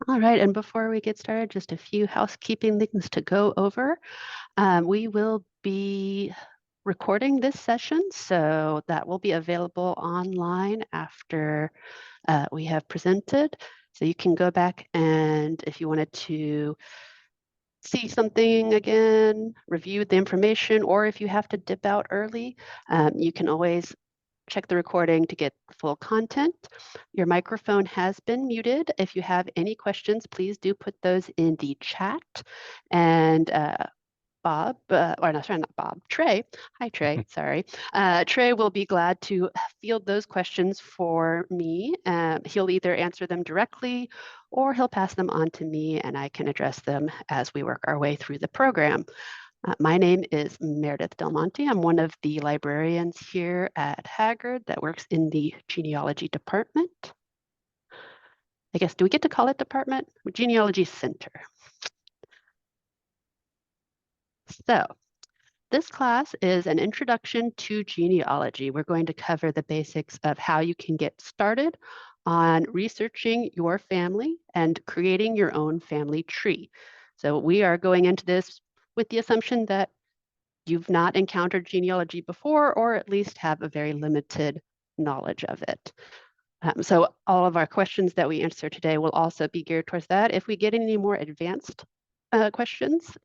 All right, and before we get started, just a few housekeeping things to go over. We will be recording this session, so that will be available online after we have presented. So you can go back and if you wanted to see something again, review the information, or if you have to dip out early, you can always check the recording to get full content. Your microphone has been muted. If you have any questions, please do put those in the chat. And Bob, or no, sorry, not Bob, Trey. Hi, Trey. Sorry. Trey will be glad to field those questions for me. He'll either answer them directly or he'll pass them on to me and I can address them as we work our way through the program. My name is Meredith Del Monte. I'm one of the librarians here at Haggard that works in the genealogy department. I guess, do we get to call it department? Genealogy Center. So this class is an introduction to genealogy. We're going to cover the basics of how you can get started on researching your family and creating your own family tree. So we are going into this with the assumption that you've not encountered genealogy before, or at least have a very limited knowledge of it. So all of our questions that we answer today will also be geared towards that. If we get any more advanced questions,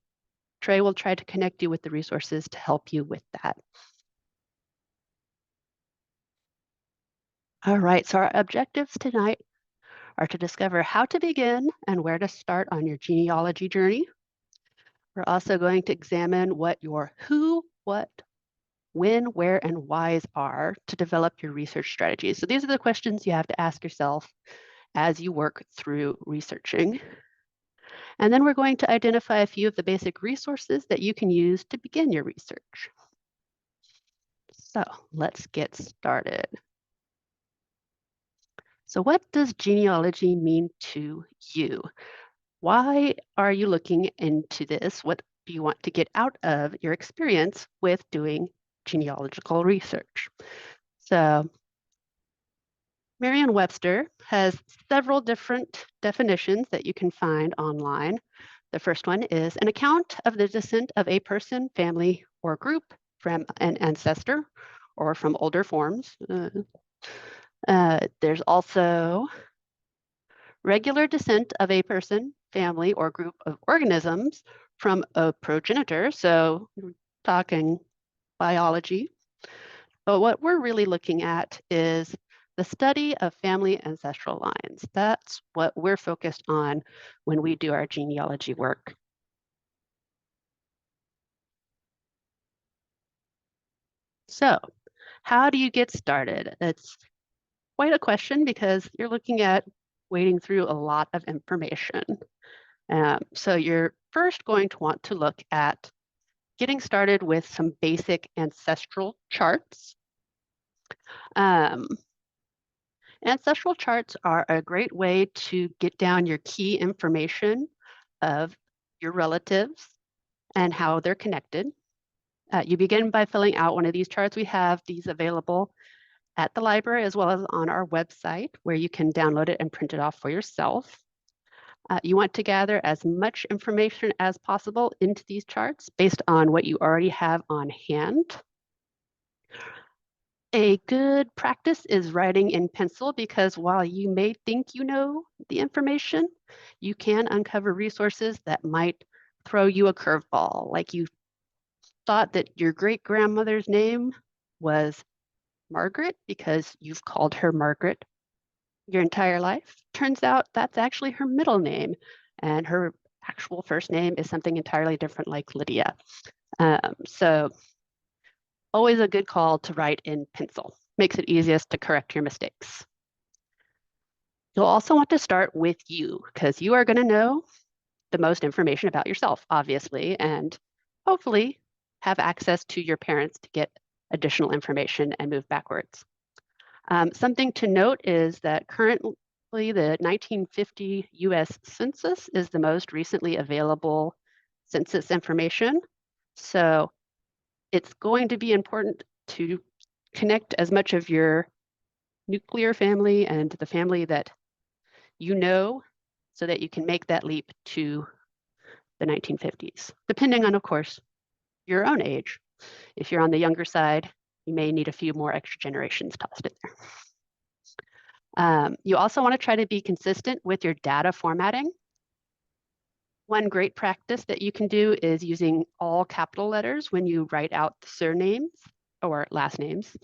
Trey will try to connect you with the resources to help you with that. All right, so our objectives tonight are to discover how to begin and where to start on your genealogy journey. We're also going to examine what your who, what, when, where, and whys are to develop your research strategies. So these are the questions you have to ask yourself as you work through researching. And then we're going to identify a few of the basic resources that you can use to begin your research. So let's get started. So what does genealogy mean to you? Why are you looking into this? What do you want to get out of your experience with doing genealogical research? So Merriam-Webster has several different definitions that you can find online. The first one is an account of the descent of a person, family, or group from an ancestor or from older forms. There's also regular descent of a person, family, or group of organisms from a progenitor. So we're talking biology. But what we're really looking at is the study of family ancestral lines. That's what we're focused on when we do our genealogy work. So how do you get started? It's quite a question because you're looking at wading through a lot of information. So you're first going to want to look at getting started with some basic ancestral charts. Ancestral charts are a great way to get down your key information of your relatives and how they're connected. You begin by filling out one of these charts. We have these available at the library as well as on our website where you can download it and print it off for yourself. You want to gather as much information as possible into these charts based on what you already have on hand. A good practice is writing in pencil because while you may think you know the information, you can uncover resources that might throw you a curveball, like you thought that your great-grandmother's name was Margaret because you've called her Margaret your entire life. Turns out that's actually her middle name, and her actual first name is something entirely different, like Lydia. So always a good call to write in pencil. Makes it easiest to correct your mistakes. You'll also want to start with you because you are going to know the most information about yourself, obviously, and hopefully have access to your parents to get additional information and move backwards. Something to note is that currently the 1950 US Census is the most recently available census information. So it's going to be important to connect as much of your nuclear family and the family that you know so that you can make that leap to the 1950s, depending on, of course, your own age. If you're on the younger side, you may need a few more extra generations tossed in there. You also want to try to be consistent with your data formatting. One great practice that you can do is using all capital letters when you write out the surnames or last names.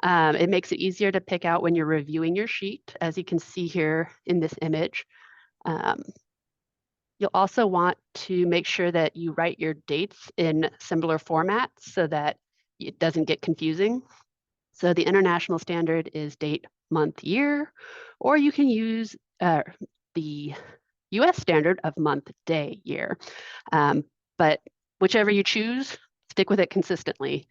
It makes it easier to pick out when you're reviewing your sheet, as you can see here in this image. You'll also want to make sure that you write your dates in similar formats so that it doesn't get confusing. So the international standard is date, month, year, or you can use the US standard of month, day, year. But whichever you choose, stick with it consistently,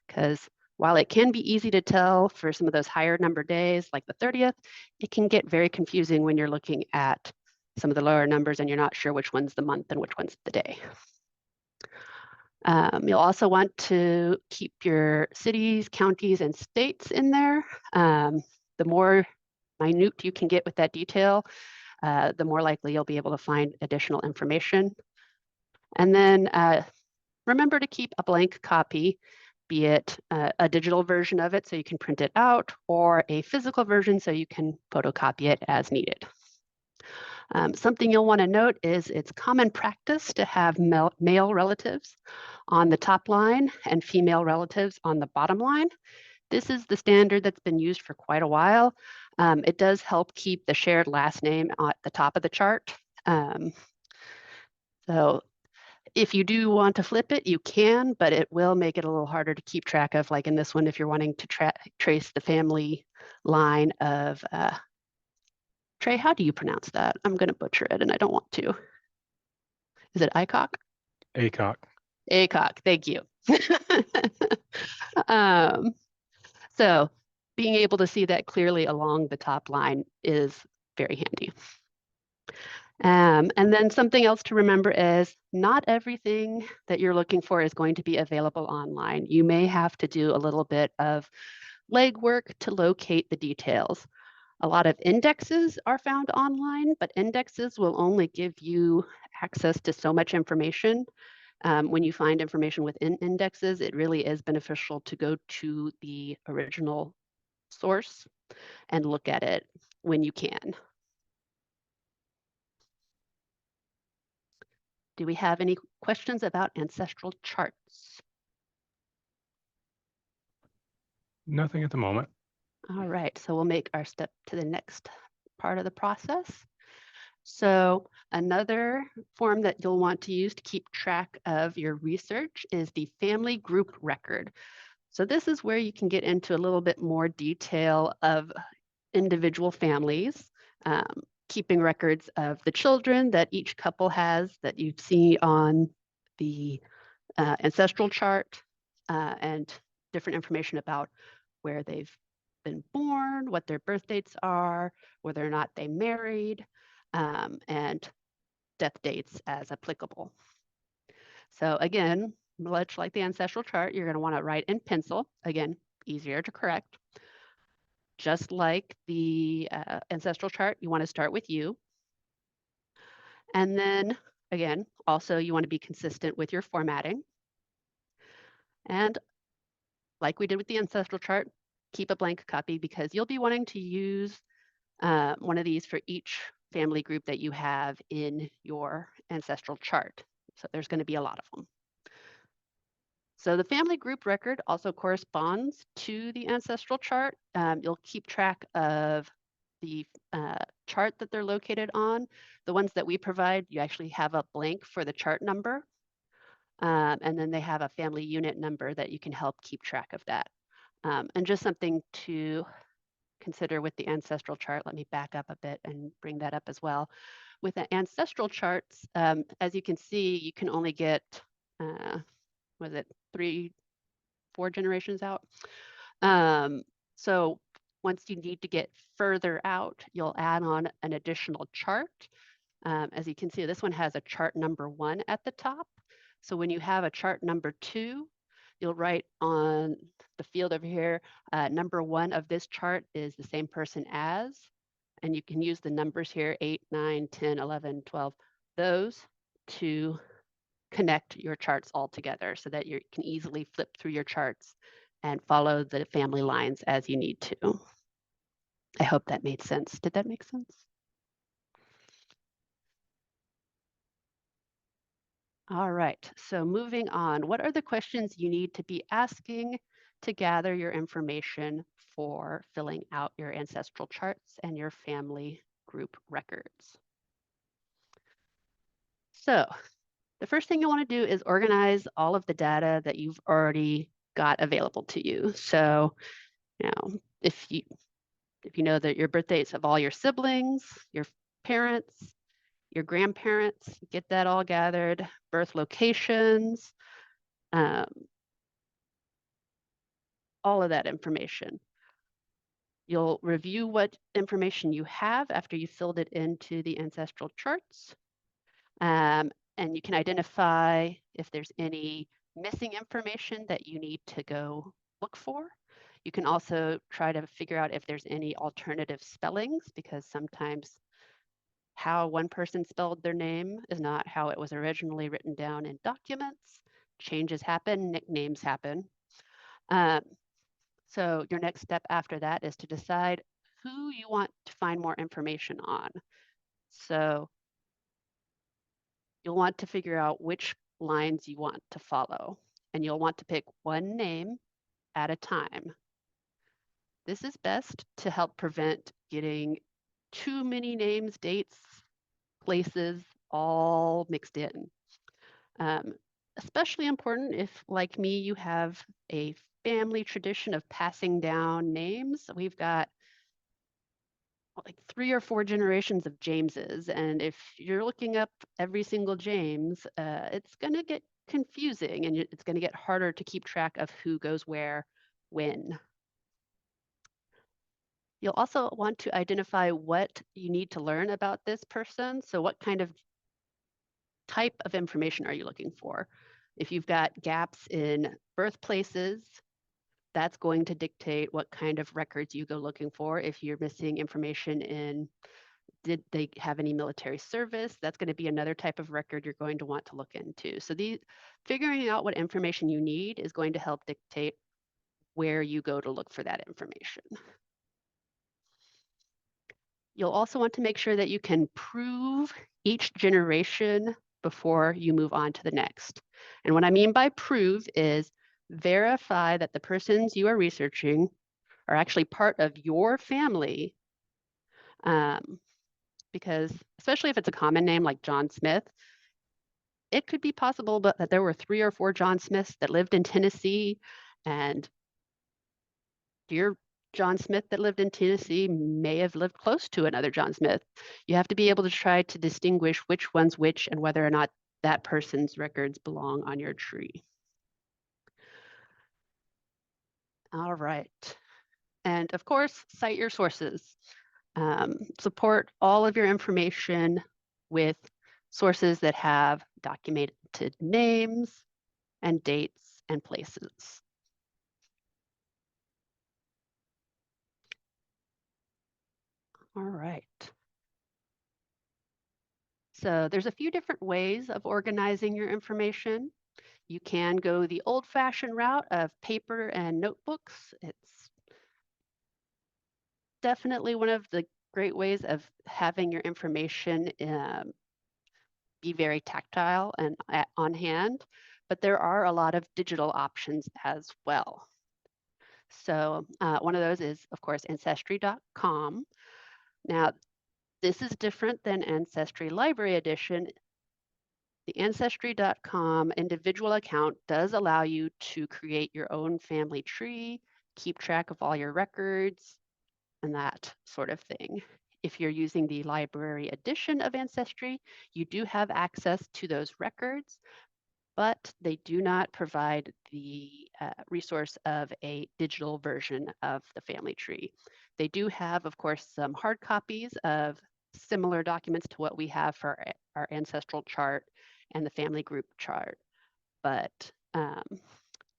because while it can be easy to tell for some of those higher number days, like the 30th, it can get very confusing when you're looking at some of the lower numbers and you're not sure which one's the month and which one's the day. You'll also want to keep your cities, counties, and states in there. The more minute you can get with that detail, the more likely you'll be able to find additional information. And then remember to keep a blank copy, be it a digital version of it so you can print it out, or a physical version so you can photocopy it as needed. Something you'll want to note is it's common practice to have male relatives on the top line and female relatives on the bottom line. This is the standard that's been used for quite a while. It does help keep the shared last name at the top of the chart. So if you do want to flip it, you can, but it will make it a little harder to keep track of, like in this one, if you're wanting to trace the family line of Trey, how do you pronounce that? I'm going to butcher it and I don't want to. Is it ICOC? ACOC. ACOC, thank you. So being able to see that clearly along the top line is very handy. And then something else to remember is not everything that you're looking for is going to be available online. You may have to do a little bit of legwork to locate the details. A lot of indexes are found online, but indexes will only give you access to so much information. When you find information within indexes, it really is beneficial to go to the original source and look at it when you can. Do we have any questions about ancestral charts? Nothing at the moment. All right, so we'll make our step to the next part of the process. So another form that you'll want to use to keep track of your research is the family group record. So this is where you can get into a little bit more detail of individual families, keeping records of the children that each couple has that you see on the ancestral chart, and different information about where they've been born, what their birth dates are, whether or not they married, and death dates as applicable. So again, much like the ancestral chart, you're going to want to write in pencil. Again, easier to correct. Just like the ancestral chart, you want to start with you. And then again, also you want to be consistent with your formatting. And like we did with the ancestral chart, keep a blank copy because you'll be wanting to use one of these for each family group that you have in your ancestral chart. So there's going to be a lot of them. So the family group record also corresponds to the ancestral chart. You'll keep track of the chart that they're located on. The ones that we provide, you actually have a blank for the chart number. And then they have a family unit number that you can help keep track of that. And just something to consider with the ancestral chart, let me back up a bit and bring that up as well. With the ancestral charts, as you can see, you can only get, was it 3-4 generations out? So once you need to get further out, you'll add on an additional chart. As you can see, this one has a chart number 1 at the top. So when you have a chart number 2, you'll write on the field over here, number 1 of this chart is the same person as, and you can use the numbers here, 8, 9, 10, 11, 12, those to connect your charts all together so that you can easily flip through your charts and follow the family lines as you need to. I hope that made sense. Did that make sense? All right, so moving on, what are the questions you need to be asking to gather your information for filling out your ancestral charts and your family group records? So the first thing you want to do is organize all of the data that you've already got available to you. So, if you know that your birth dates of all your siblings, your parents, your grandparents, get that all gathered, birth locations, um, all of that information. You'll review what information you have after you filled it into the ancestral charts. And you can identify if there's any missing information that you need to go look for. You can also try to figure out if there's any alternative spellings, because sometimes how one person spelled their name is not how it was originally written down in documents. Changes happen, nicknames happen. Um, so your next step after that is to decide who you want to find more information on. So you'll want to figure out which lines you want to follow, and you'll want to pick one name at a time. This is best to help prevent getting too many names, dates, places all mixed in. Um, Especially important if, like me, you have a family tradition of passing down names. We've got like 3 or 4 generations of Jameses, and if you're looking up every single James, it's going to get confusing, and it's going to get harder to keep track of who goes where, when. You'll also want to identify what you need to learn about this person. So what kind of type of information are you looking for? If you've got gaps in birthplaces, that's going to dictate what kind of records you go looking for. If you're missing information in did they have any military service, that's going to be another type of record you're going to want to look into. So figuring out what information you need is going to help dictate where you go to look for that information. You'll also want to make sure that you can prove each generation before you move on to the next. And what I mean by prove is verify that the persons you are researching are actually part of your family, because especially if it's a common name like John Smith, it could be possible that there were 3 or 4 John Smiths that lived in Tennessee, and dear John Smith that lived in Tennessee may have lived close to another John Smith. You have to be able to try to distinguish which one's which and whether or not that person's records belong on your tree. All right. And of course, cite your sources. Support all of your information with sources that have documented names and dates and places. All right. So there's a few different ways of organizing your information. You can go the old-fashioned route of paper and notebooks. It's definitely one of the great ways of having your information be very tactile and on hand, but there are a lot of digital options as well. So one of those is, of course, ancestry.com. Now, this is different than Ancestry Library Edition. The Ancestry.com individual account does allow you to create your own family tree, keep track of all your records, and that sort of thing. If you're using the library edition of Ancestry, you do have access to those records, but they do not provide the resource of a digital version of the family tree. They do have, of course, some hard copies of similar documents to what we have for our ancestral chart and the family group chart, but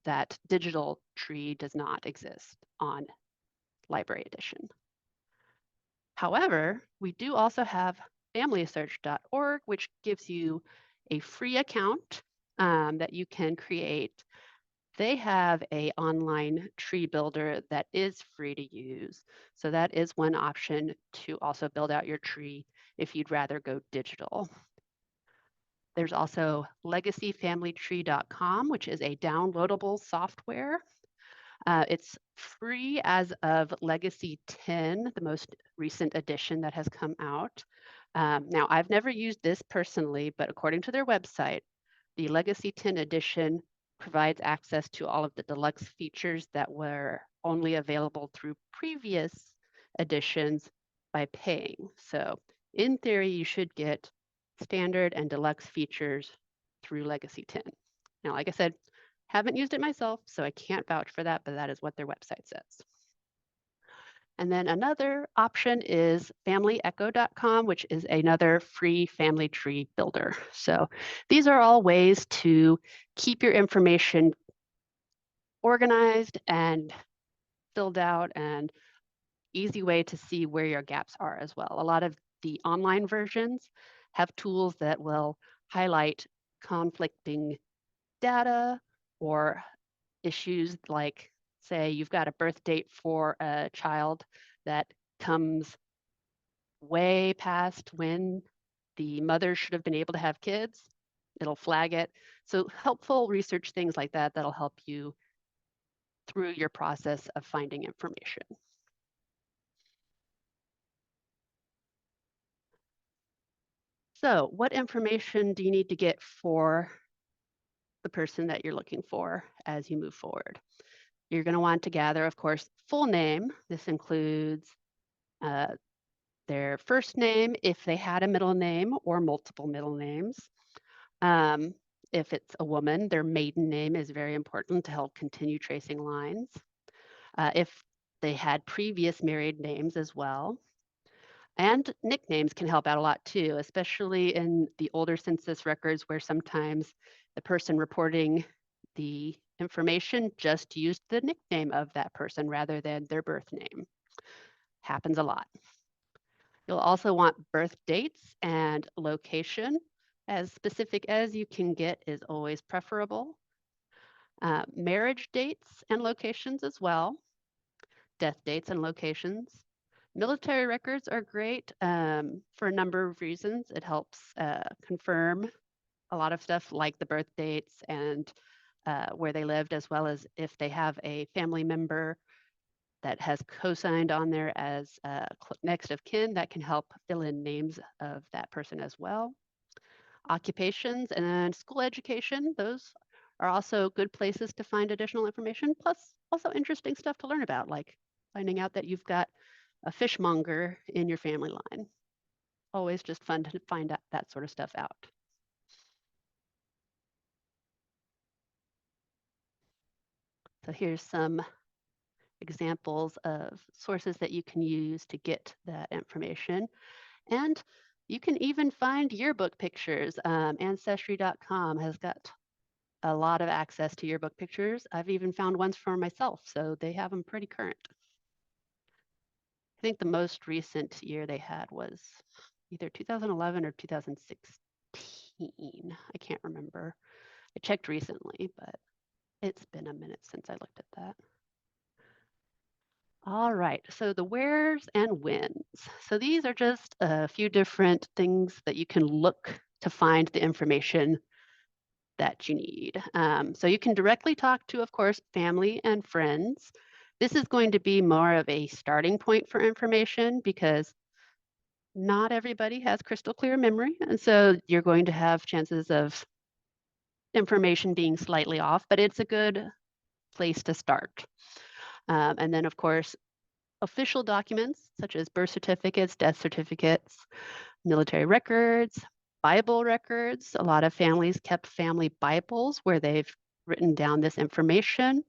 that digital tree does not exist on Library Edition. However, we do also have familysearch.org, which gives you a free account that you can create. They have a online tree builder that is free to use. So that is one option to also build out your tree if you'd rather go digital. There's also legacyfamilytree.com, which is a downloadable software. It's free as of Legacy 10, the most recent edition that has come out. Now, I've never used this personally, but according to their website, the Legacy 10 edition provides access to all of the deluxe features that were only available through previous editions by paying. So in theory, you should get standard and deluxe features through Legacy 10. Now, like I said, haven't used it myself, so I can't vouch for that, but that is what their website says. And then another option is familyecho.com, which is another free family tree builder. So these are all ways to keep your information organized and filled out, and easy way to see where your gaps are as well. A lot of the online versions have tools that will highlight conflicting data or issues like, say, you've got a birth date for a child that comes way past when the mother should have been able to have kids. It'll flag it. So helpful research things like that that'll help you through your process of finding information. So what information do you need to get for the person that you're looking for as you move forward? You're going to want to gather, of course, full name. This includes their first name, if they had a middle name or multiple middle names. If it's a woman, their maiden name is very important to help continue tracing lines. If they had previous married names as well. And nicknames can help out a lot too, especially in the older census records where sometimes the person reporting the information just used the nickname of that person rather than their birth name. Happens a lot. You'll also want birth dates and location. As specific as you can get is always preferable. Marriage dates and locations as well. Death dates and locations. Military records are great for a number of reasons. It helps confirm a lot of stuff like the birth dates and where they lived, as well as if they have a family member that has co-signed on there as next of kin, that can help fill in names of that person as well. Occupations and school education, those are also good places to find additional information, plus also interesting stuff to learn about, like finding out that you've got a fishmonger in your family line. Always just fun to find out that sort of stuff out. So here's some examples of sources that you can use to get that information. And you can even find yearbook pictures. Ancestry.com has got a lot of access to yearbook pictures. I've even found ones for myself, so they have them pretty current. I think the most recent year they had was either 2011 or 2016. I can't remember. I checked recently, but it's been a minute since I looked at that. All right, so the wheres and whens. So these are just a few different things that you can look to find the information that you need. So you can directly talk to, of course, family and friends. This is going to be more of a starting point for information because not everybody has crystal clear memory. And so you're going to have chances of information being slightly off, but it's a good place to start. And then, of course, official documents such as birth certificates, death certificates, military records, Bible records. A lot of families kept family Bibles where they've written down this information.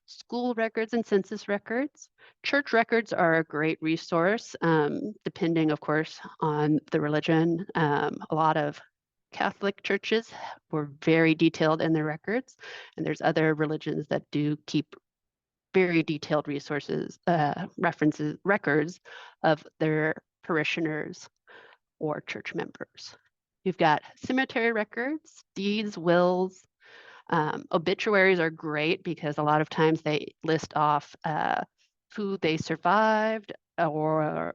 School records and census records. Church records are a great resource, depending, of course, on the religion. A lot of Catholic churches were very detailed in their records, and there's other religions that do keep very detailed resources, references, records of their parishioners, or church members. You've got cemetery records, deeds, wills. Obituaries are great because a lot of times they list off who they survived or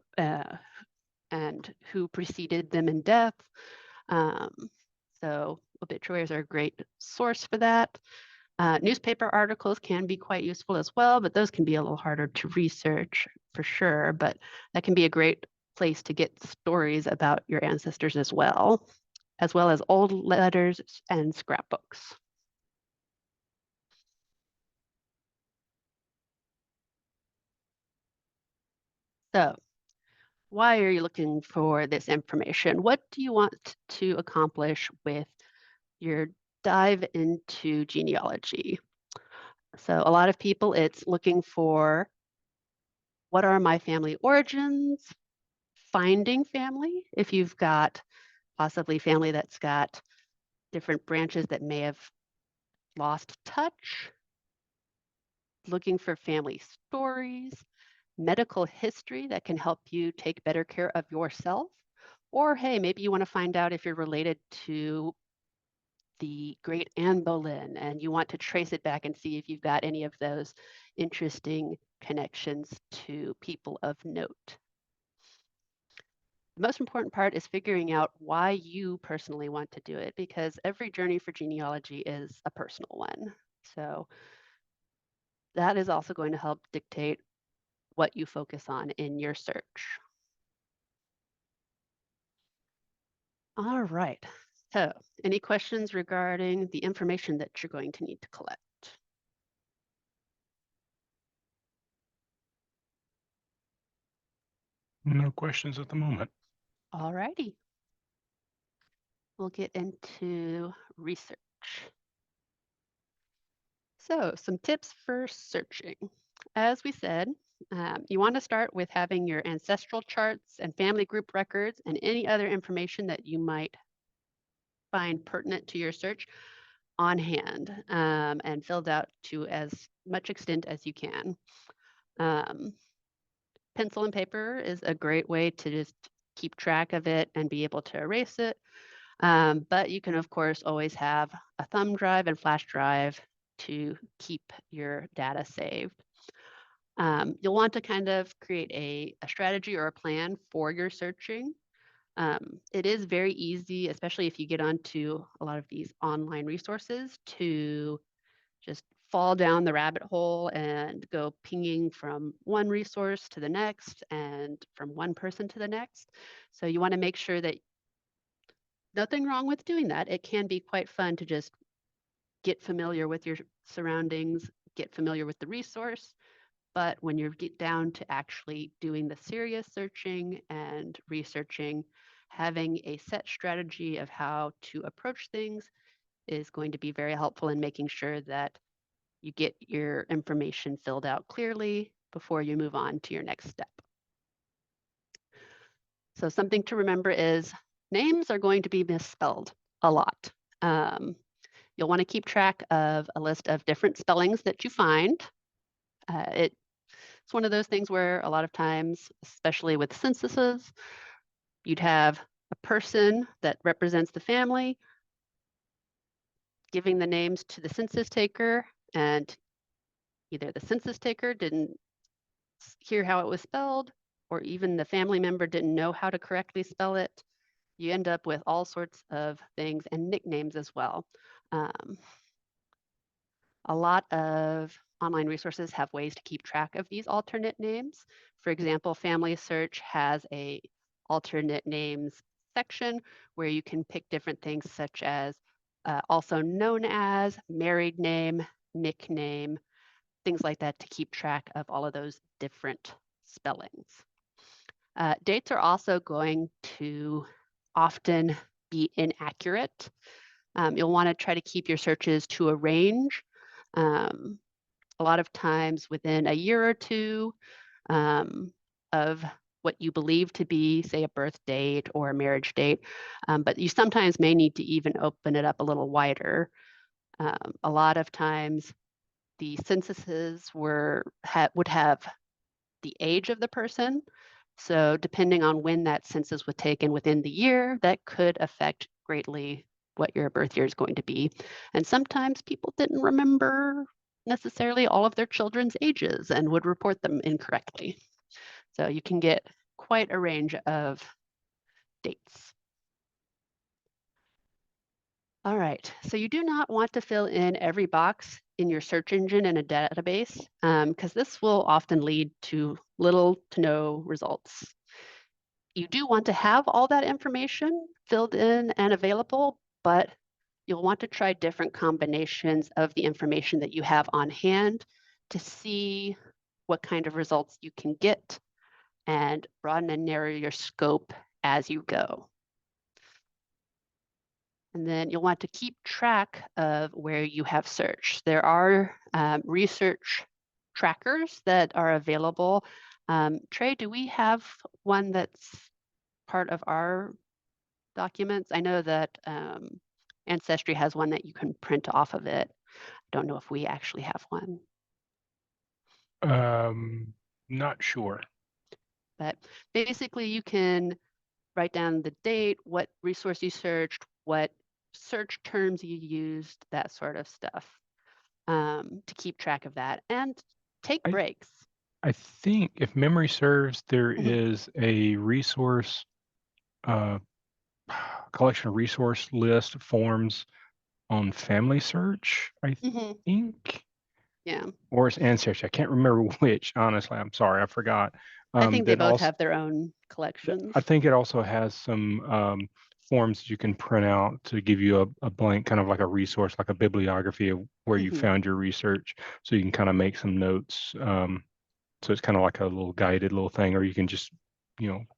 and who preceded them in death. Um, so obituaries are a great source for that. Newspaper articles can be quite useful as well, but those can be a little harder to research for sure. But that can be a great place to get stories about your ancestors as well as old letters and scrapbooks. So, why are you looking for this information? What do you want to accomplish with your dive into genealogy? So, a lot of people, it's looking for what are my family origins, finding family, if you've got possibly family that's got different branches that may have lost touch, looking for family stories, medical history that can help you take better care of yourself. Or, hey, maybe you want to find out if you're related to the great Anne Boleyn and you want to trace it back and see if you've got any of those interesting connections to people of note. The most important part is figuring out why you personally want to do it because every journey for genealogy is a personal one. So that is also going to help dictate what you focus on in your search. All right. So, any questions regarding the information that you're going to need to collect? No questions at the moment. All righty. We'll get into research. So, some tips for searching. As we said, you want to start with having your ancestral charts and family group records and any other information that you might find pertinent to your search on hand and filled out to as much extent as you can. Um, Pencil and paper is a great way to just keep track of it and be able to erase it. But you can, of course, always have a thumb drive and flash drive to keep your data saved. You'll want to kind of create a strategy or a plan for your searching. It is very easy, especially if you get onto a lot of these online resources, to just fall down the rabbit hole and go pinging from one resource to the next and from one person to the next. So you want to make sure that nothing wrong with doing that. It can be quite fun to just get familiar with your surroundings, get familiar with the resource. But when you get down to actually doing the serious searching and researching, having a set strategy of how to approach things is going to be very helpful in making sure that you get your information filled out clearly before you move on to your next step. So something to remember is names are going to be misspelled a lot. You'll want to keep track of a list of different spellings that you find. It's one of those things where a lot of times, especially with censuses, you'd have a person that represents the family giving the names to the census taker, and either the census taker didn't hear how it was spelled, or even the family member didn't know how to correctly spell it. You end up with all sorts of things and nicknames as well. A lot of online resources have ways to keep track of these alternate names. For example, Family Search has a alternate names section where you can pick different things such as also known as, married name, nickname, things like that to keep track of all of those different spellings. Dates are also going to often be inaccurate. You'll want to try to keep your searches to a range. A lot of times within a year or two of what you believe to be, say, a birth date or a marriage date, but you sometimes may need to even open it up a little wider. A lot of times the censuses would have the age of the person, So depending on when that census was taken within the year, that could affect greatly what your birth year is going to be. And sometimes people didn't remember necessarily all of their children's ages and would report them incorrectly. So you can get quite a range of dates. All right, so you do not want to fill in every box in your search engine in a database because this will often lead to little to no results. You do want to have all that information filled in and available, but you'll want to try different combinations of the information that you have on hand to see what kind of results you can get and broaden and narrow your scope as you go. And then you'll want to keep track of where you have searched. There are research trackers that are available. Trey, do we have one that's part of our documents? I know that Ancestry has one that you can print off of it. I don't know if we actually have one, Not sure. but basically you can write down the date, what resource you searched, what search terms you used, that sort of stuff, to keep track of that and take I breaks. I think if memory serves, there Mhm, is a resource uh, collection of resource list forms on Family Search, I mhm, think, yeah, or it's Ancestry. I can't remember which. Honestly, I'm sorry, I forgot. I think they That both also, have their own I collections. think it also has some forms you can print out to give you a blank, kind of like a resource, like a bibliography of where you Mhm, found your research, so you can kind of make some notes. So it's kind of like a little guided little thing, or you can just,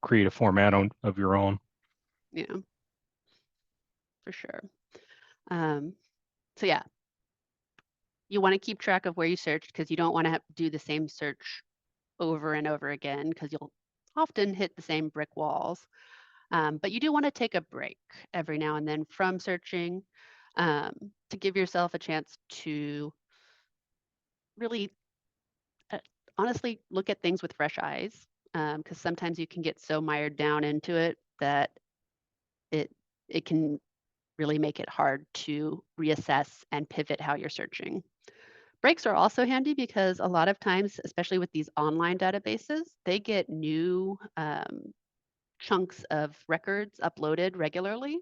create a format of your own. yeah, for sure. Um, so yeah, you want to keep track of where you searched because you don't want to have to do the same search over and over again because you'll often hit the same brick walls. But you do want to take a break every now and then from searching to give yourself a chance to really uh, honestly look at things with fresh eyes because sometimes you can get so mired down into it that it it can really make it hard to reassess and pivot how you're searching. Breaks are also handy because a lot of times, especially with these online databases, they get new chunks of records uploaded regularly.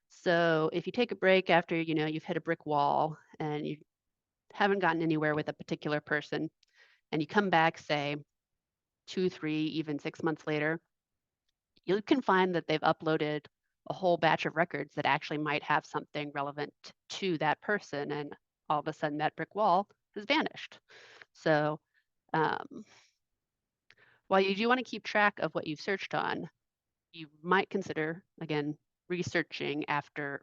So if you take a break after, you've hit a brick wall and you haven't gotten anywhere with a particular person, and you come back, say 2, 3, even 6 months later, you can find that they've uploaded a whole batch of records that actually might have something relevant to that person, and all of a sudden that brick wall has vanished. So um, while you do want to keep track of what you've searched on, you might consider, again, researching after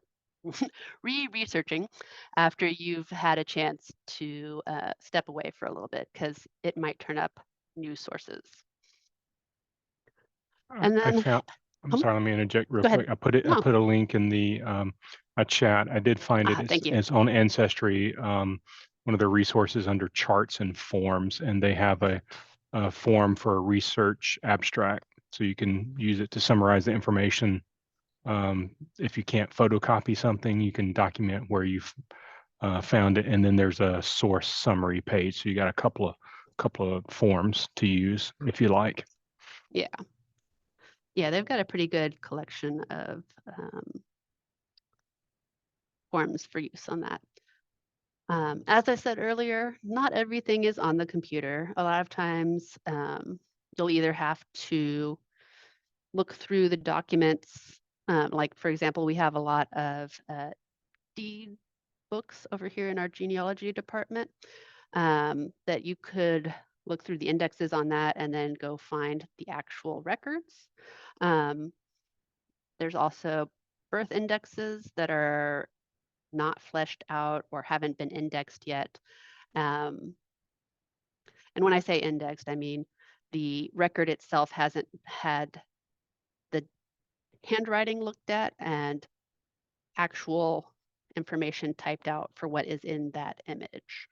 re-researching after you've had a chance to step away for a little bit because it might turn up new sources. I, And I then, found. I'm um, sorry. Let me interject real go ahead. quick. I put it. I No, put a link in the a chat. I did find it. It's thank you. it's on Ancestry. One of the resources under charts and forms, and they have a form for a research abstract, so you can use it to summarize the information. If you can't photocopy something, you can document where you've found it, and then there's a source summary page. So you got a couple of forms to use if you like. Yeah, yeah, they've got a pretty good collection of forms for use on that. As I said earlier, not everything is on the computer. A lot of times, you'll either have to look through the documents. Like, for example, we have a lot of deed books over here in our genealogy department that you could look through the indexes on that and then go find the actual records. Um, there's also birth indexes that are not fleshed out or haven't been indexed yet. Um, and when I say indexed, I mean the record itself hasn't had the handwriting looked at and actual information typed out for what is in that image.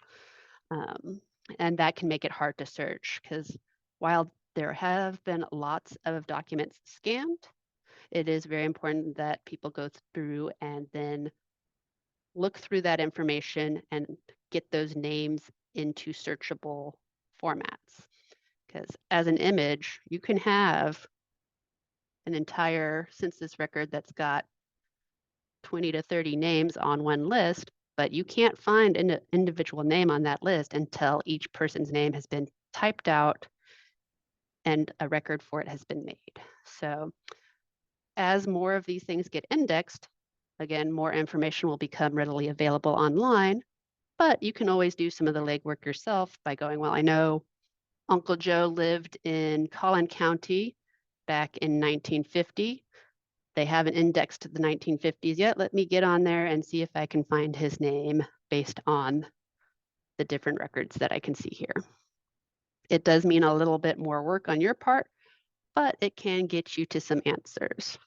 Um, and that can make it hard to search because while There have been lots of documents scanned. It is very important that people go through and then look through that information and get those names into searchable formats. Because as an image, you can have an entire census record that's got 20 to 30 names on one list, but you can't find an individual name on that list until each person's name has been typed out and a record for it has been made. So as more of these things get indexed, again, more information will become readily available online, but you can always do some of the legwork yourself by going, well, I know Uncle Joe lived in Collin County back in 1950. They haven't indexed the 1950s yet. Let me get on there and see if I can find his name based on the different records that I can see here. It does mean a little bit more work on your part, but it can get you to some answers.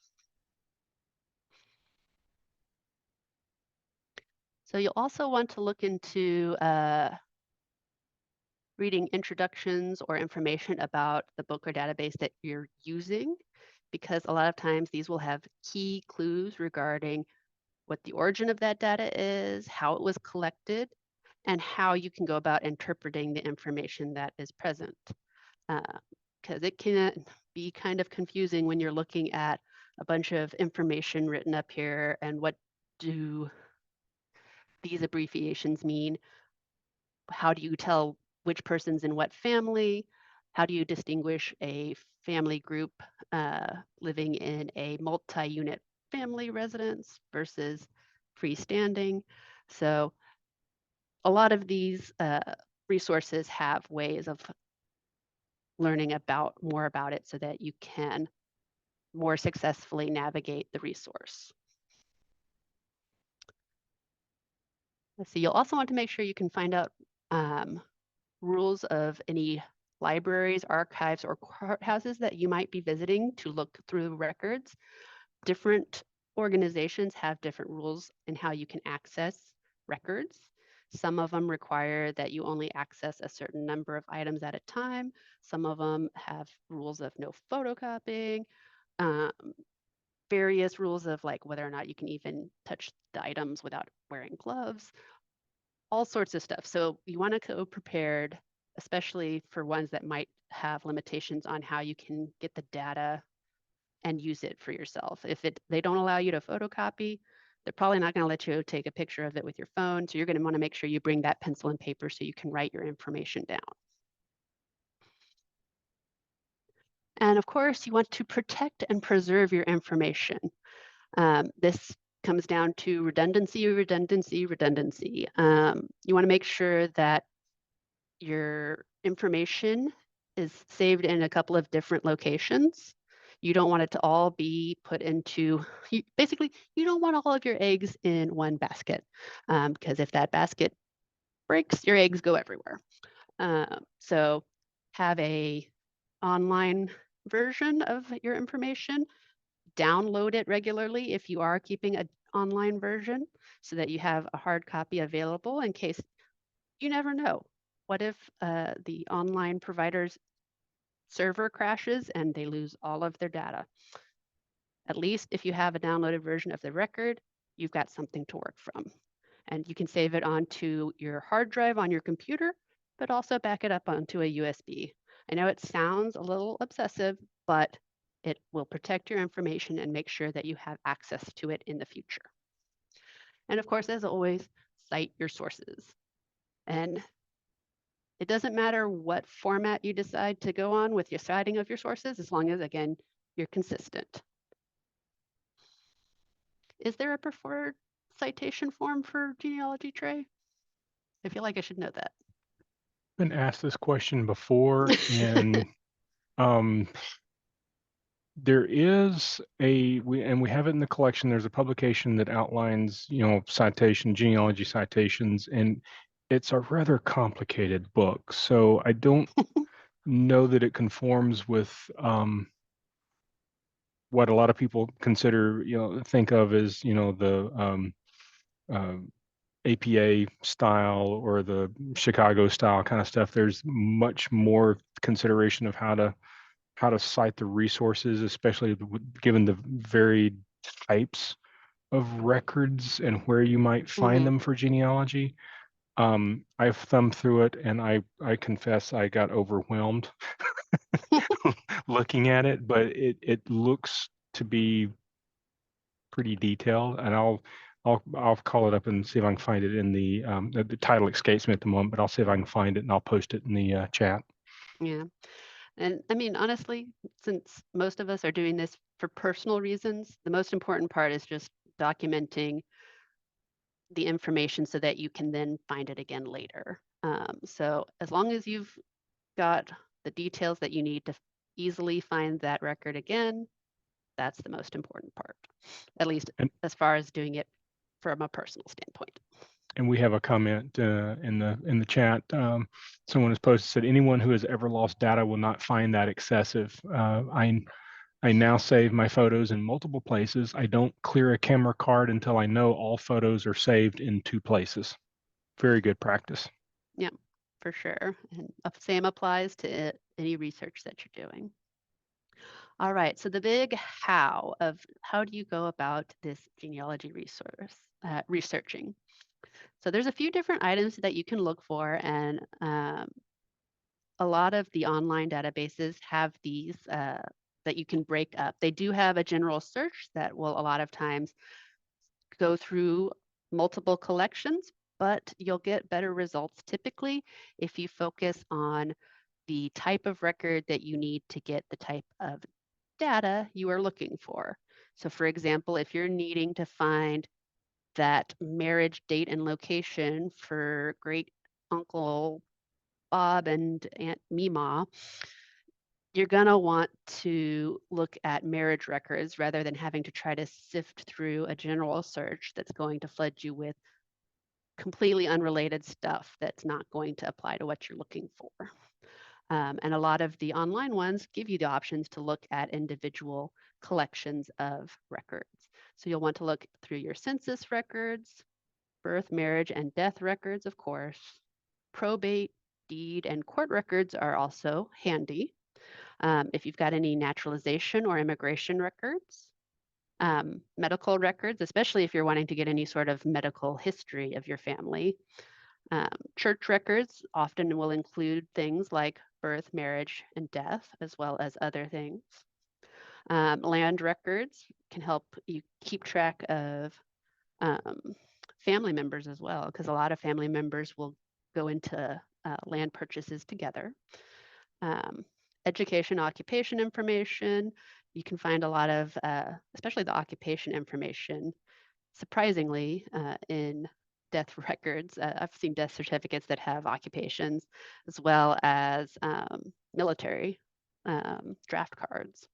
So you'll also want to look into reading introductions or information about the book or database that you're using, because a lot of times these will have key clues regarding what the origin of that data is, how it was collected, and how you can go about interpreting the information that is present. Because it can be kind of confusing when you're looking at a bunch of information written up here and what do these abbreviations mean? How do you tell which person's in what family? How do you distinguish a family group living in a multi-unit family residence versus freestanding? So a lot of these resources have ways of learning about more about it so that you can more successfully navigate the resource. Let's see, you'll also want to make sure you can find out rules of any libraries, archives, or courthouses that you might be visiting to look through records. Different organizations have different rules in how you can access records. Some of them require that you only access a certain number of items at a time. Some of them have rules of no photocopying, um, various rules of like whether or not you can even touch the items without wearing gloves, all sorts of stuff. So you want to go prepared, especially for ones that might have limitations on how you can get the data and use it for yourself. If they don't allow you to photocopy, they're probably not going to let you take a picture of it with your phone. So you're going to want to make sure you bring that pencil and paper so you can write your information down. And of course, you want to protect and preserve your information. This comes down to redundancy, redundancy, redundancy. You want to make sure that your information is saved in a couple of different locations. You don't want it to all be put into, basically, you don't want all of your eggs in one basket, because if that basket breaks, your eggs go everywhere. So have a online version of your information, download it regularly if you are keeping an online version so that you have a hard copy available in case you never know. What if the online provider's server crashes and they lose all of their data? At least if you have a downloaded version of the record, you've got something to work from. And you can save it onto your hard drive on your computer, but also back it up onto a USB. I know it sounds a little obsessive, but it will protect your information and make sure that you have access to it in the future. And of course, as always, cite your sources. And it doesn't matter what format you decide to go on with your citing of your sources, as long as, again, you're consistent. Is there a preferred citation form for genealogy, Trey? I feel like I should know that. Been asked this question before, and there is we have it in the collection. There's a publication that outlines, genealogy citations, and it's a rather complicated book. So I don't know that it conforms with what a lot of people consider, think of as, the APA style or the Chicago style kind of stuff. There's much more consideration of how to how to cite the resources, especially given the varied types of records and where you might find Mhm. them for genealogy. I've thumbed through it, and I confess I got overwhelmed looking at it, but it looks to be pretty detailed, and I'll call it up and see if I can find it in the title escapes me at the moment, but I'll see if I can find it and I'll post it in the chat. Yeah. And I mean, honestly, since most of us are doing this for personal reasons, the most important part is just documenting the information so that you can then find it again later. So as long as you've got the details that you need to easily find that record again, that's the most important part, at least And as far as doing it from a personal standpoint. and we have a comment in the chat. Someone has posted, said anyone who has ever lost data will not find that excessive. I now save my photos in multiple places. I don't clear a camera card until I know all photos are saved in 2 places. Very good practice. Yeah, for sure. And same applies to any research that you're doing. All right, so the big how of how do you go about this genealogy resource researching? So there's a few different items that you can look for, and a lot of the online databases have these that you can break up. They do have a general search that will a lot of times go through multiple collections, but you'll get better results typically if you focus on the type of record that you need to get the type of data you are looking for. So for example, if you're needing to find that marriage date and location for great uncle Bob and Aunt Mima, you're going to want to look at marriage records rather than having to try to sift through a general search that's going to flood you with completely unrelated stuff that's not going to apply to what you're looking for. And a lot of the online ones give you the options to look at individual collections of records. So you'll want to look through your census records, birth, marriage, and death records, of course. Probate, deed, and court records are also handy. If you've got any naturalization or immigration records, medical records, especially if you're wanting to get any sort of medical history of your family. Church records often will include things like birth, marriage, and death, as well as other things. Land records can help you keep track of um, family members as well, because a lot of family members will go into land purchases together. Um, Education, occupation information. You can find a lot of, especially the occupation information, surprisingly, in death records. I've seen death certificates that have occupations as well as military draft cards.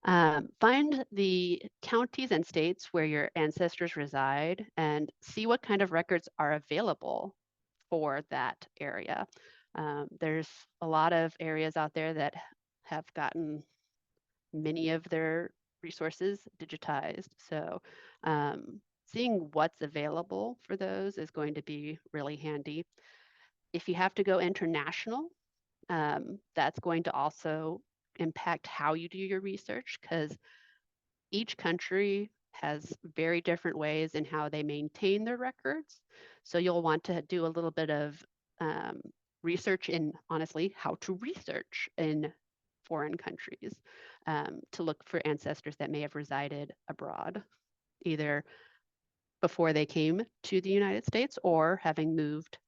Find the counties and states where your ancestors reside and see what kind of records are available for that area. There's a lot of areas out there that have gotten many of their resources digitized. So seeing what's available for those is going to be really handy. If you have to go international, that's going to also impact how you do your research because each country has very different ways in how they maintain their records. So you'll want to do a little bit of research in, honestly, how to research in foreign countries to look for ancestors that may have resided abroad, either before they came to the United States or having moved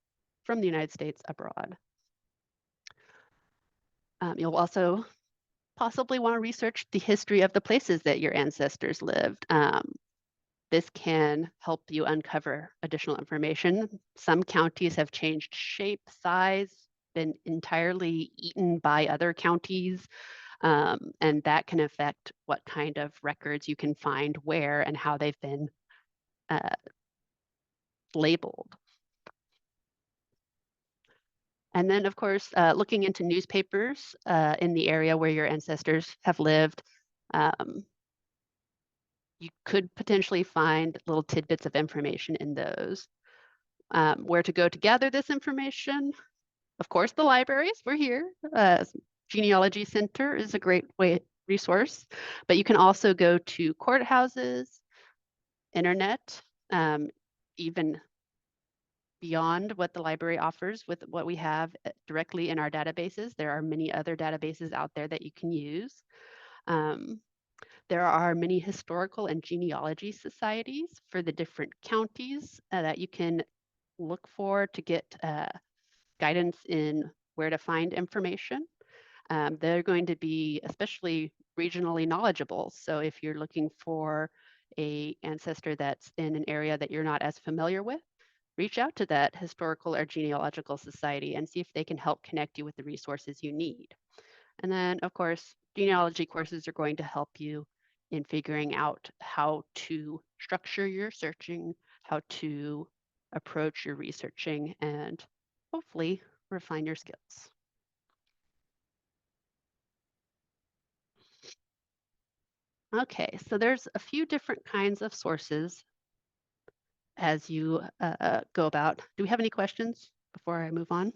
from the United States abroad. You'll also possibly want to research the history of the places that your ancestors lived. This can help you uncover additional information. Some counties have changed shape, size, been entirely eaten by other counties, and that can affect what kind of records you can find where and how they've been labeled. And then, of course, looking into newspapers in the area where your ancestors have lived, you could potentially find little tidbits of information in those. Where to go to gather this information? Of course, the libraries. We're here. Genealogy Center is a great resource, but you can also go to courthouses, internet, even beyond what the library offers with what we have directly in our databases. There are many other databases out there that you can use. There are many historical and genealogy societies for the different counties that you can look for to get guidance in where to find information. They're going to be especially regionally knowledgeable. So if you're looking for a ancestor that's in an area that you're not as familiar with, reach out to that historical or genealogical society and see if they can help connect you with the resources you need. And then, of course, genealogy courses are going to help you in figuring out how to structure your searching, how to approach your researching, and hopefully refine your skills. Okay, so there's a few different kinds of sources as you go about. Do we have any questions before I move on?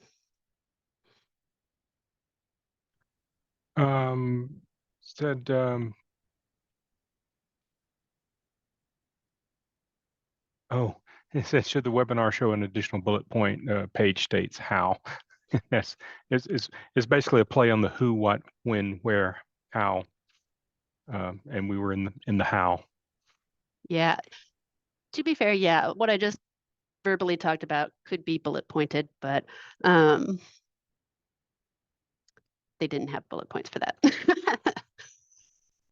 Said it said, should the webinar show an additional bullet point? Page states how. Yes, it's basically a play on the who, what, when, where, how, and we were in the how. Yeah, to be fair, yeah, what I just verbally talked about could be bullet pointed, but they didn't have bullet points for that.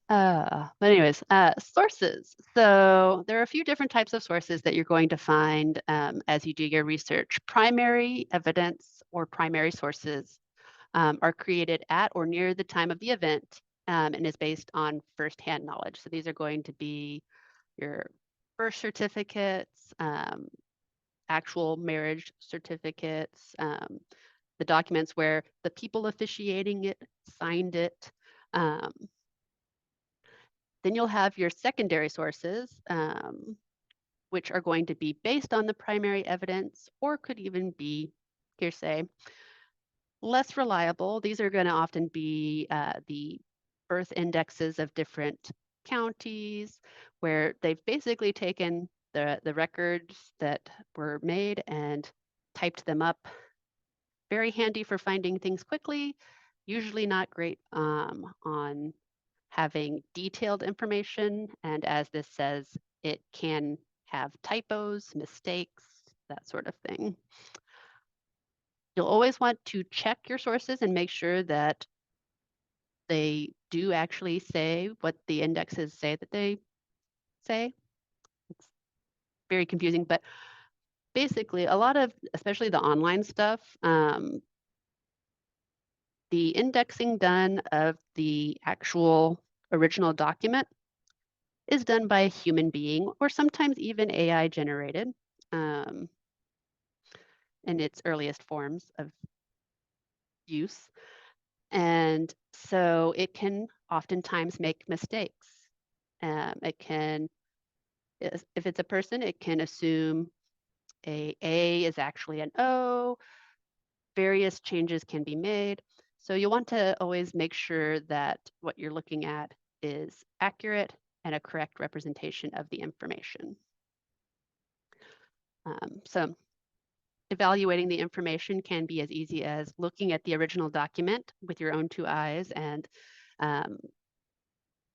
But anyways, sources. So there are a few different types of sources that you're going to find as you do your research. Primary evidence or primary sources are created at or near the time of the event and is based on firsthand knowledge. So these are going to be your birth certificates, actual marriage certificates, the documents where the people officiating it signed it. Then you'll have your secondary sources, which are going to be based on the primary evidence or could even be hearsay. Less reliable, these are going to often be the birth indexes of different counties where they've basically taken the records that were made and typed them up. Very handy for finding things quickly, usually not great on having detailed information. And as this says, it can have typos, mistakes, that sort of thing. You'll always want to check your sources and make sure that they do actually say what the indexes say that they say. It's very confusing, but basically a lot of, especially the online stuff, the indexing done of the actual original document is done by a human being or sometimes even AI generated in its earliest forms of use. And so it can oftentimes make mistakes. It can, if it's a person, it can assume A is actually an O. Various changes can be made. So you'll want to always make sure that what you're looking at is accurate and a correct representation of the information. So evaluating the information can be as easy as looking at the original document with your own two eyes and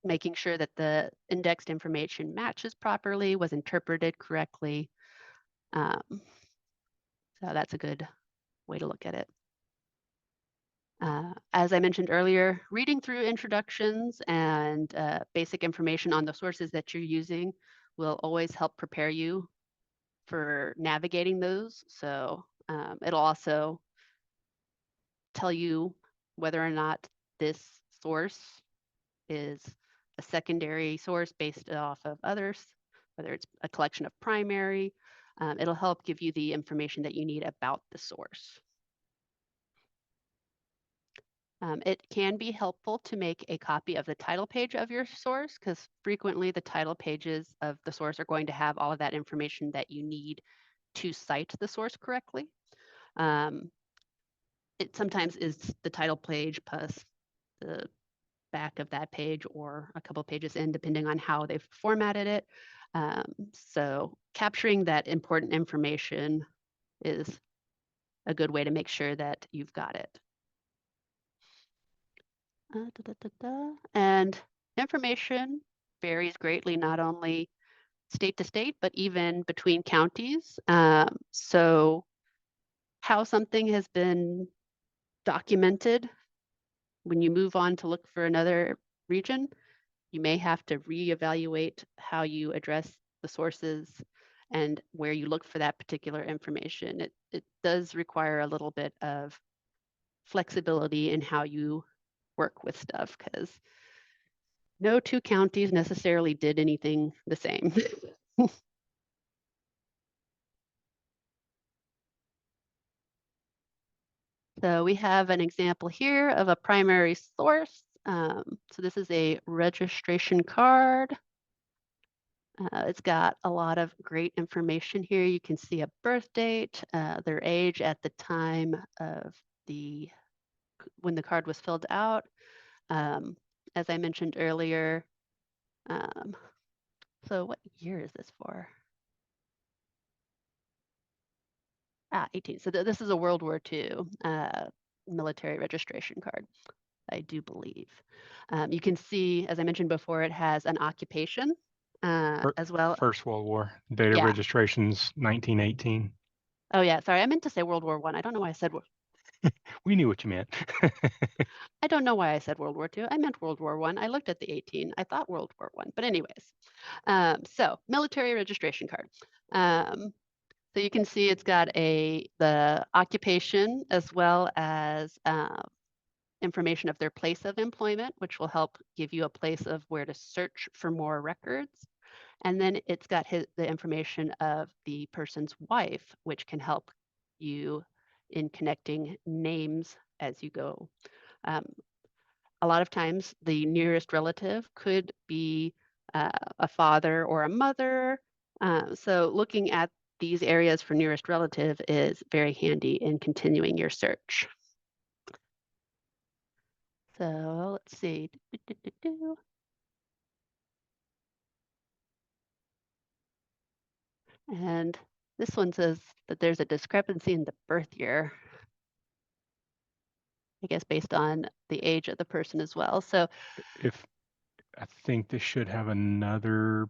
making sure that the indexed information matches properly, was interpreted correctly. So that's a good way to look at it. As I mentioned earlier, reading through introductions and basic information on the sources that you're using will always help prepare you for navigating those. So it'll also tell you whether or not this source is a secondary source based off of others, whether it's a collection of primary. It'll help give you the information that you need about the source. It can be helpful to make a copy of the title page of your source because frequently the title pages of the source are going to have all of that information that you need to cite the source correctly. It sometimes is the title page plus the back of that page or a couple pages in, depending on how they've formatted it. So capturing that important information is a good way to make sure that you've got it. And information varies greatly, not only state to state, but even between counties. So how something has been documented when you move on to look for another region, you may have to reevaluate how you address the sources and where you look for that particular information. It does require a little bit of flexibility in how you work with stuff because no two counties necessarily did anything the same. So we have an example here of a primary source. So this is a registration card. It's got a lot of great information here. You can see a birth date, their age at the time of when the card was filled out. As I mentioned earlier, so what year is this for? 18. So this is a World War II military registration card, I do believe. You can see, as I mentioned before, it has an occupation as well. First World War. Date of Yeah. registration's 1918. Oh, yeah. Sorry, I meant to say World War I. I don't know why I said. We knew what you meant. I don't know why I said World War II. I meant World War I. I looked at the 18. I thought World War I. But anyways, so military registration card. So you can see it's got the occupation as well as information of their place of employment, which will help give you a place of where to search for more records. And then it's got the information of the person's wife, which can help you in connecting names as you go. A lot of times, the nearest relative could be a father or a mother. So looking at these areas for nearest relative is very handy in continuing your search. So let's see. And this one says that there's a discrepancy in the birth year, I guess based on the age of the person as well. So I think this should have another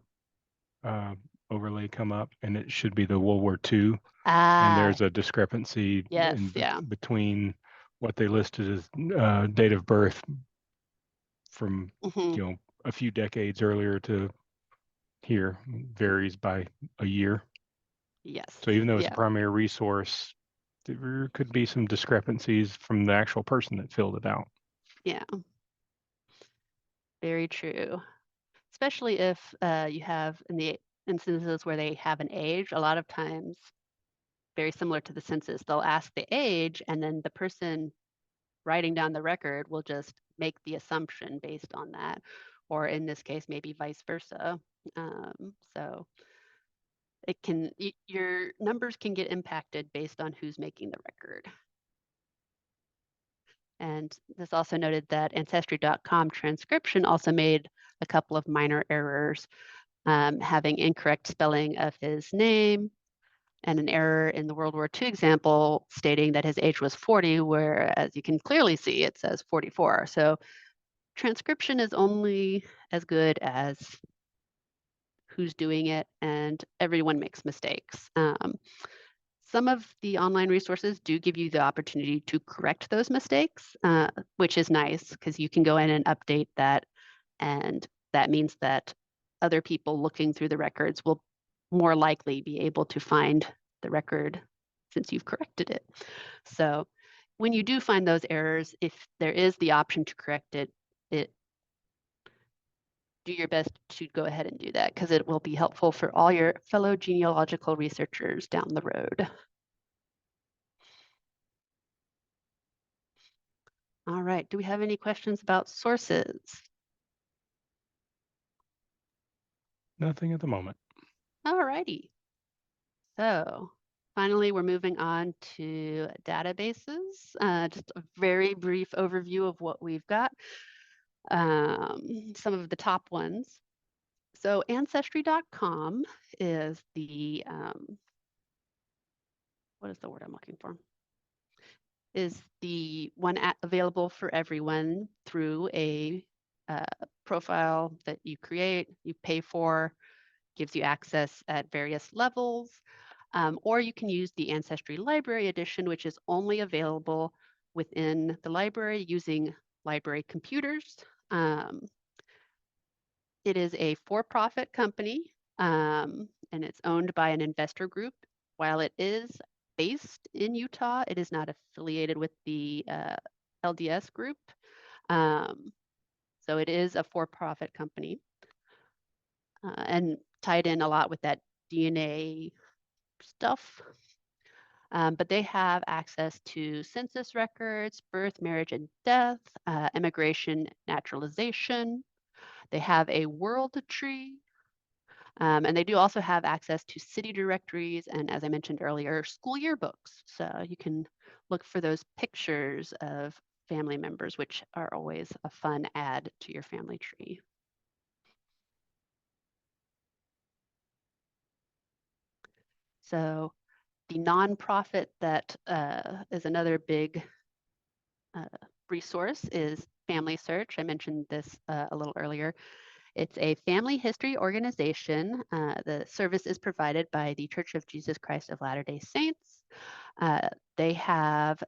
overlay come up, and it should be the World War II. And there's a discrepancy between what they listed as date of birth from a few decades earlier to here varies by a year. Yes. So even though it's a primary resource, there could be some discrepancies from the actual person that filled it out. Yeah. Very true. Especially if you have in the instances where they have an age, a lot of times very similar to the census, they'll ask the age and then the person writing down the record will just make the assumption based on that, or in this case, maybe vice versa. So your numbers can get impacted based on who's making the record. And this also noted that Ancestry.com transcription also made a couple of minor errors, having incorrect spelling of his name and an error in the World War II example stating that his age was 40, where, as you can clearly see, it says 44. So transcription is only as good as who's doing it, and everyone makes mistakes. Some of the online resources do give you the opportunity to correct those mistakes, which is nice because you can go in and update that. And that means that other people looking through the records will more likely be able to find the record since you've corrected it. So when you do find those errors, if there is the option to correct it, do your best to go ahead and do that because it will be helpful for all your fellow genealogical researchers down the road. All right, do we have any questions about sources? Nothing at the moment. All righty. So finally, we're moving on to databases. Just a very brief overview of what we've got. Some of the top ones. So ancestry.com is the, what is the word I'm looking for? Is the one available for everyone through a profile that you create, you pay for, gives you access at various levels. Or you can use the Ancestry Library Edition, which is only available within the library using library computers. It is a for-profit company, and it's owned by an investor group. While it is based in Utah, it is not affiliated with the LDS group. So it is a for-profit company and tied in a lot with that DNA stuff. But they have access to census records, birth, marriage, and death, immigration, naturalization. They have a world tree, and they do also have access to city directories and, as I mentioned earlier, school yearbooks. So you can look for those pictures of family members, which are always a fun add to your family tree. So the nonprofit that is another big resource is Family Search. I mentioned this a little earlier. It's a family history organization. The service is provided by the Church of Jesus Christ of Latter-day Saints. They have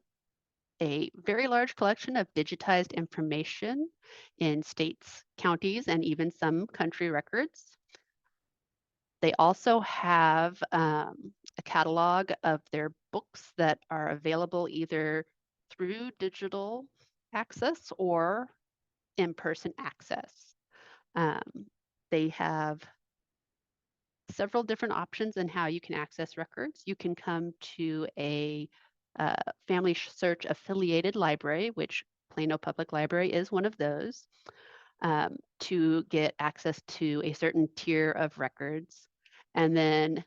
a very large collection of digitized information in states, counties, and even some country records. They also have a catalog of their books that are available either through digital access or in-person access. They have several different options in how you can access records. You can come to a Family Search affiliated library, which Plano Public Library is one of those, to get access to a certain tier of records. And then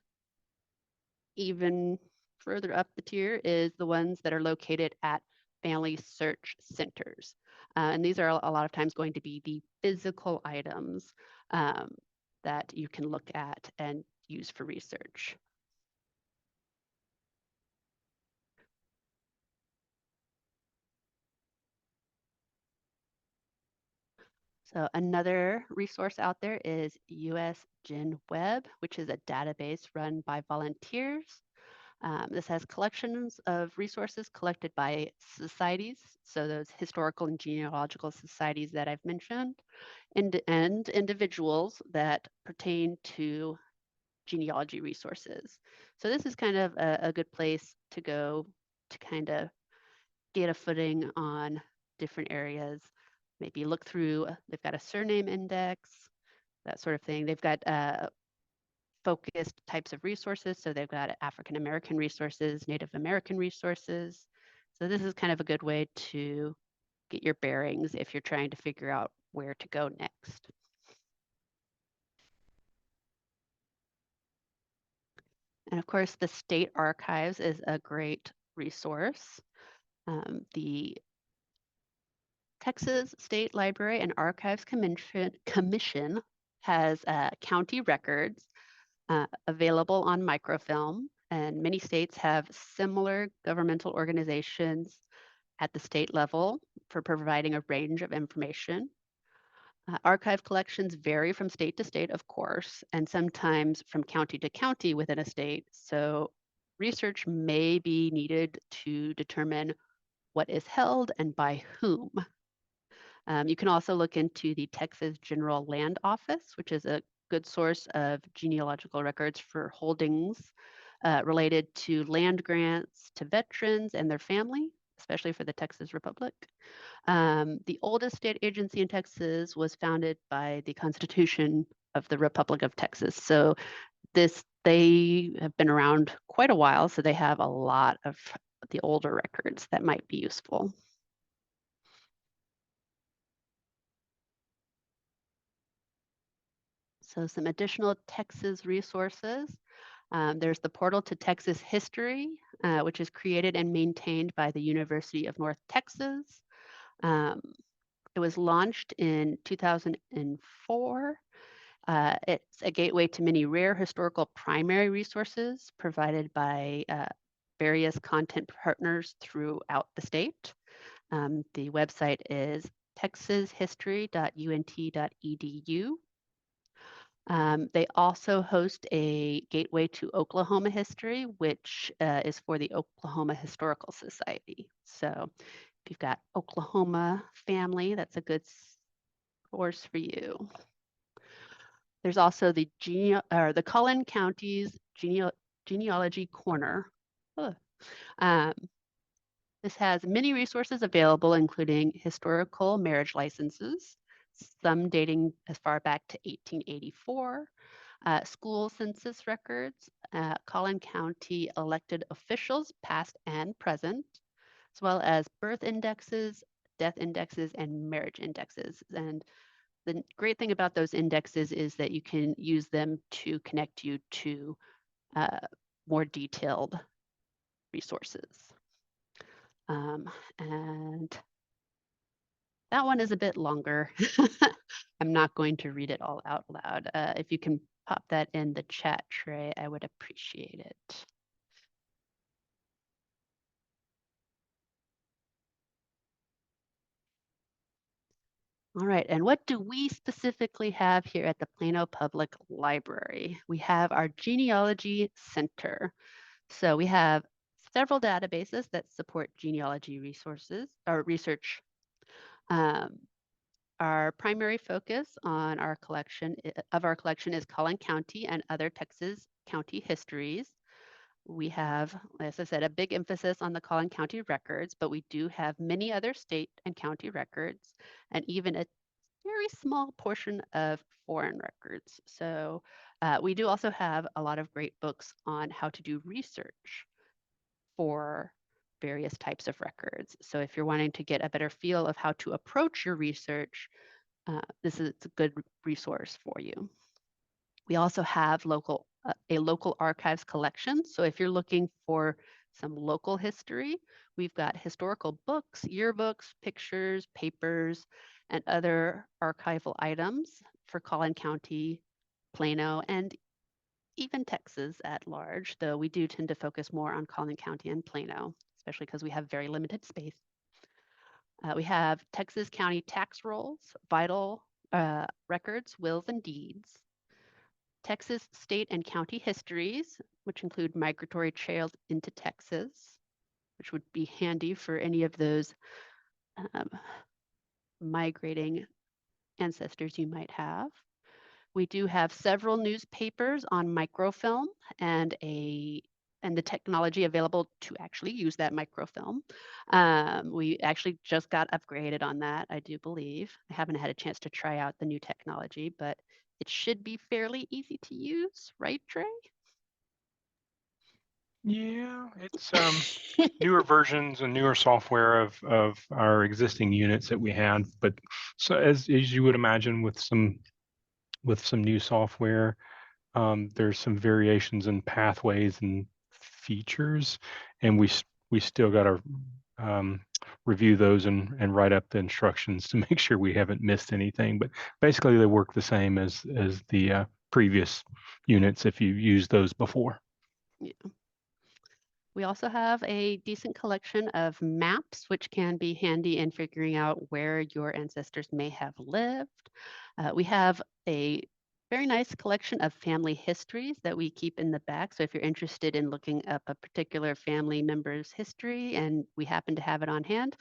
even further up the tier is the ones that are located at Family Search centers. And these are a lot of times going to be the physical items that you can look at and use for research. So another resource out there is US Gen Web, which is a database run by volunteers. This has collections of resources collected by societies, so those historical and genealogical societies that I've mentioned, and individuals that pertain to genealogy resources. So this is kind of a good place to go to kind of get a footing on different areas. Maybe look through, they've got a surname index, that sort of thing. They've got focused types of resources. So they've got African American resources, Native American resources. So this is kind of a good way to get your bearings if you're trying to figure out where to go next. And of course, the state archives is a great resource. The Texas State Library and Archives Commission has county records available on microfilm, and many states have similar governmental organizations at the state level for providing a range of information. Archive collections vary from state to state, of course, and sometimes from county to county within a state. So research may be needed to determine what is held and by whom. You can also look into the Texas General Land Office, which is a good source of genealogical records for holdings related to land grants to veterans and their family, especially for the Texas Republic. The oldest state agency in Texas was founded by the Constitution of the Republic of Texas. So they have been around quite a while, so they have a lot of the older records that might be useful. So some additional Texas resources. There's the portal to Texas history, which is created and maintained by the University of North Texas. Um, it was launched in 2004. It's a gateway to many rare historical primary resources provided by various content partners throughout the state. The website is texashistory.unt.edu. They also host a gateway to Oklahoma history, which is for the Oklahoma Historical Society. So if you've got Oklahoma family, that's a good source for you. There's also the Cullen County's Genealogy Corner. Um, this has many resources available, including historical marriage licenses, some dating as far back to 1884, school census records, Collin County elected officials, past and present, as well as birth indexes, death indexes, and marriage indexes. And the great thing about those indexes is that you can use them to connect you to more detailed resources. And that one is a bit longer. I'm not going to read it all out loud. If you can pop that in the chat tray, I would appreciate it. All right, and what do we specifically have here at the Plano Public Library? We have our Genealogy Center. So we have several databases that support genealogy resources or research. Our primary focus on our collection is Collin County and other Texas county histories. We have, as I said, a big emphasis on the Collin County records, but we do have many other state and county records, and even a very small portion of foreign records. So we do also have a lot of great books on how to do research for various types of records. So if you're wanting to get a better feel of how to approach your research, this is a good resource for you. We also have a local archives collection. So if you're looking for some local history, we've got historical books, yearbooks, pictures, papers, and other archival items for Collin County, Plano, and even Texas at large, though we do tend to focus more on Collin County and Plano, especially because we have very limited space. We have Texas County tax rolls, vital records, wills, and deeds. Texas state and county histories, which include migratory trails into Texas, which would be handy for any of those migrating ancestors you might have. We do have several newspapers on microfilm and the technology available to actually use that microfilm. We actually just got upgraded on that, I do believe. I haven't had a chance to try out the new technology, but it should be fairly easy to use, right, Trey? Yeah, it's newer versions and newer software of our existing units that we had. But so as you would imagine with some new software, there's some variations in pathways and features, and we still got to review those and write up the instructions to make sure we haven't missed anything. But basically, they work the same as the previous units if you used those before. Yeah. We also have a decent collection of maps, which can be handy in figuring out where your ancestors may have lived. We have a very nice collection of family histories that we keep in the back. So if you're interested in looking up a particular family member's history and we happen to have it on hand,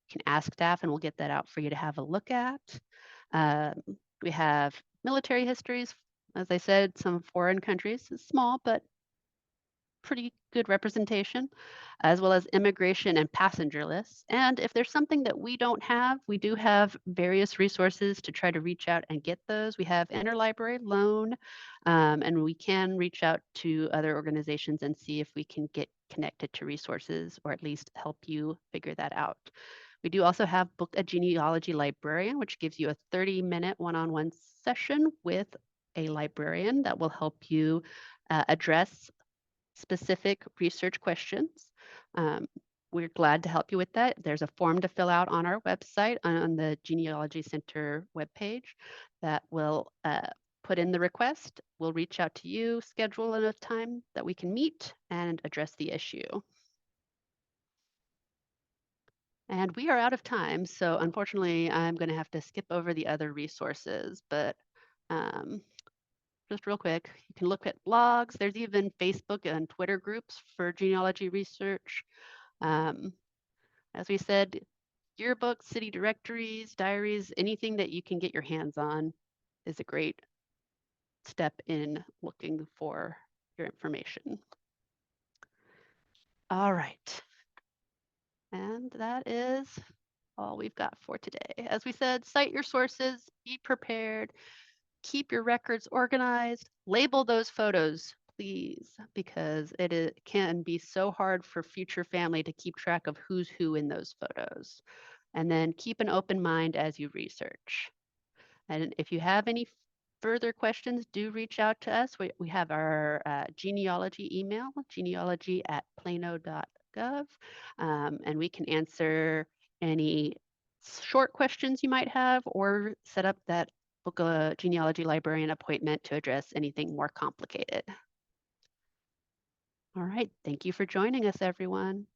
you can ask staff and we'll get that out for you to have a look at. We have military histories, as I said, some foreign countries, it's small, but pretty good representation, as well as immigration and passenger lists. And if there's something that we don't have, we do have various resources to try to reach out and get those. We have interlibrary loan, and we can reach out to other organizations and see if we can get connected to resources or at least help you figure that out. We do also have Book a Genealogy Librarian, which gives you a 30-minute one-on-one session with a librarian that will help you address specific research questions. Um, we're glad to help you with that. There's a form to fill out on our website on the Genealogy Center webpage that will put in the request. We'll reach out to you, schedule a time that we can meet and address the issue. And we are out of time, so unfortunately, I'm going to have to skip over the other resources, but just real quick, you can look at blogs. There's even Facebook and Twitter groups for genealogy research. As we said, yearbooks, city directories, diaries, anything that you can get your hands on is a great step in looking for your information. All right. And that is all we've got for today. As we said, cite your sources, be prepared, keep your records organized, label those photos, please, because it can be so hard for future family to keep track of who's who in those photos. And then keep an open mind as you research. And if you have any further questions, do reach out to us. We have our genealogy email, genealogy@plano.gov, and we can answer any short questions you might have or set up that book a genealogy librarian appointment to address anything more complicated. All right, thank you for joining us, everyone.